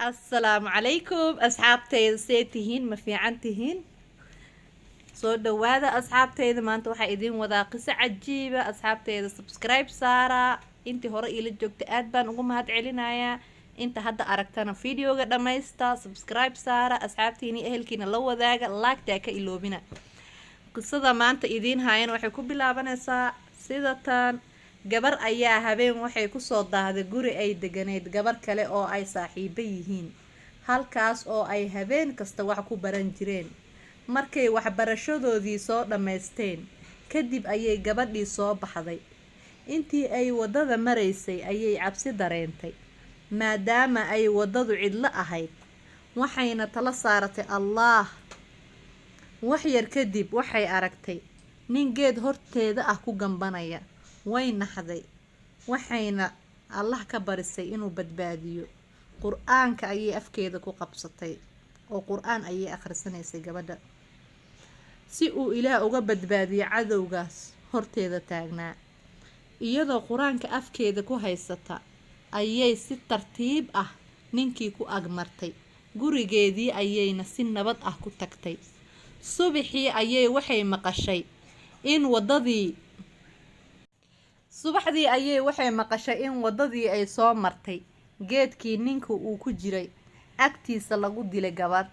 السلام عليكم أصحابتي سيتهين ما في عنتهين soo dhawaada asxaabteyda maanta waxaa idin wadaa qiso cajiiba asxaabteyda subscribe saara intii hore ila joogta aad baan ugu mahad celinayaa inta hadda aragtana videoga dhammaysta subscribe saara asxaabtiina ehelkiina la wadaaga like ka iloobina qisada maanta idin haayeen waxay ku bilaabanaysaa sida tan gabar ayaa habeen waxay ku soo daahday guri ay deganeed gabar kale oo ay saaxiibo yihiin halkaas oo ay habeen kasta wax ku baran jireen markay waxbarashadoodii soo dhameysteen kadib ayay gabadhii soo baxday intii ay wadada maraysay ayay cabsi dareentay maadaama ay wadadu cidlo ahayd waxayna tala saaratay Allah wax yar kadib waxay aragtay nin geed horteeda ah ku gambanaya way naxday waxayna Allah ka barisay inuu badbaadiyo quraanka ayay afkeeda ku qabsatay oo quraan ayay akhrisanaysay gabadha si uu ilaah uga badbaadiyo cadowgaas horteeda taagnaa iyadoo quraanka afkeeda ku haysata ayay si tartiib ah ninkii ku agmartay gurigeedii ayayna si nabad ah ku tagtay subaxii ayay waxay maqashay in wadadii ay soo martay geedkii ninku uu ku jiray agtiisa lagu dilay gabadh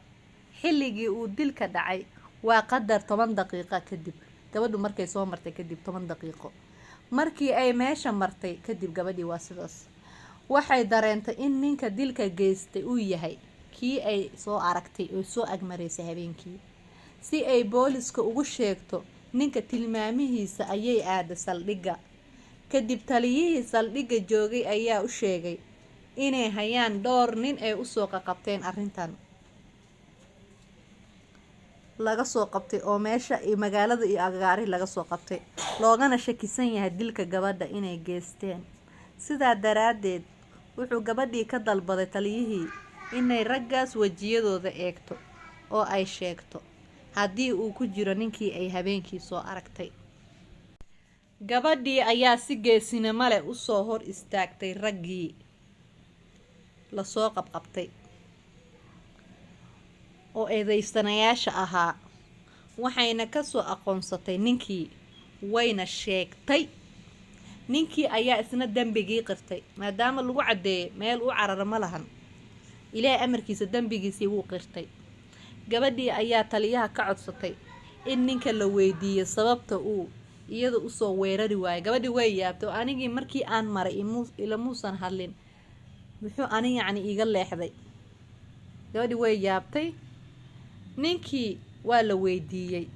xilligii uu dilka dhacay waa qadar 10 daqiiqo kadib gabadhu markay soo martay kadib 10 daqiiqo markii ay meesha martay kadib gabadhii waa sidaas waxay dareentay in ninka dilka geystay uu yahay kii ay soo aragtay oo soo agmareysay habeenkii si ay booliska ugu sheegto ninka tilmaamihiisa ayay aaday saldhigga kadib taliyihii saldhigga joogay ayaa u sheegay inay hayaan dhowr nin ay u soo qabteen arrintan laga soo qabtay oo meesha magaalada iyo agaari laga soo qabtay loogana shakisan yahay dilka gabadha inay geysteen sidaa daraadeed wuxuu gabadhii ka dalbaday taliyihii inay raggaas wajiyadooda eegto oo ay sheegto haddii uu ku jiro ninkii ay habeenkii soo aragtay gabadhii ayaa si geesinimo leh u soo hor istaagtay raggii la soo qabqabtay oo eedeysanayaasha ahaa waxayna ka soo aqoonsatay ninkii wayna sheegtay ninkii ayaa isna dambigii qirtay maadaama lagu cadeeyay meel uu cararo ma lahan ilaahay amarkiisa dambigiisii wuu qirtay gabadhii ayaa taliyaha ka codsatay in ninka la weydiiyo sababta uu iyada u soo weerari waayay gabadhii way yaabtay anigii markii aan maray ila muusan hadlin muxuu ani yacni iga leexday gabadhii way yaabtay ninkii waa la weydiiyay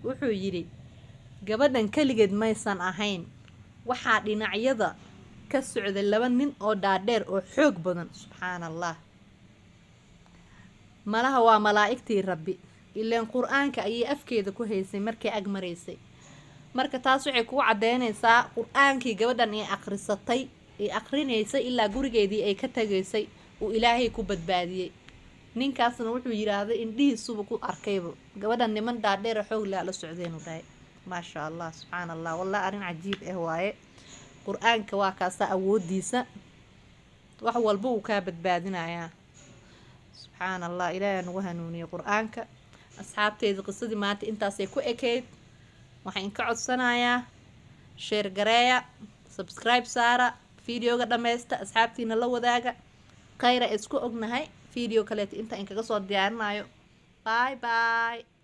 wuxuu yiri gabadhan kaligeed maysan ahayn waxaa dhinacyada ka socday 2 nin oo dhaadheer oo xoog badan subxaanallah malaha waa malaa'igtii rabbi ileen quraanka ayay afkeeda ku haysay markay ag mareysay marka taas waxay ku cadeynaysaa quraankii gabadhan ay akhrisatay ay akhrineysay ilaa gurigeedii ay ka tageysay uu ilaahay ku badbaadiyay ninkaasna wuxuu yiraahday indhihiisuba ku arkayba gabadhan niman dhaadheer xoog la socdeen u dhahay ma sha Allah subxaanallah wallahi arin cajiib ah waaye quraanka waa kaasa awoodiisa wax walba uu ka badbaadinayaa subxaanallah ilaahay nagu hanuuniyo quraanka asxaabteeda qisadii maanta intaas ay ku ekeyd waxaan ka codsanayaa share gareeya subscribe saara videoga dhameysta asxaabtiina la wadaaga khayra isku ognahay video kale inta in kaga soo diyaarinayo bye bye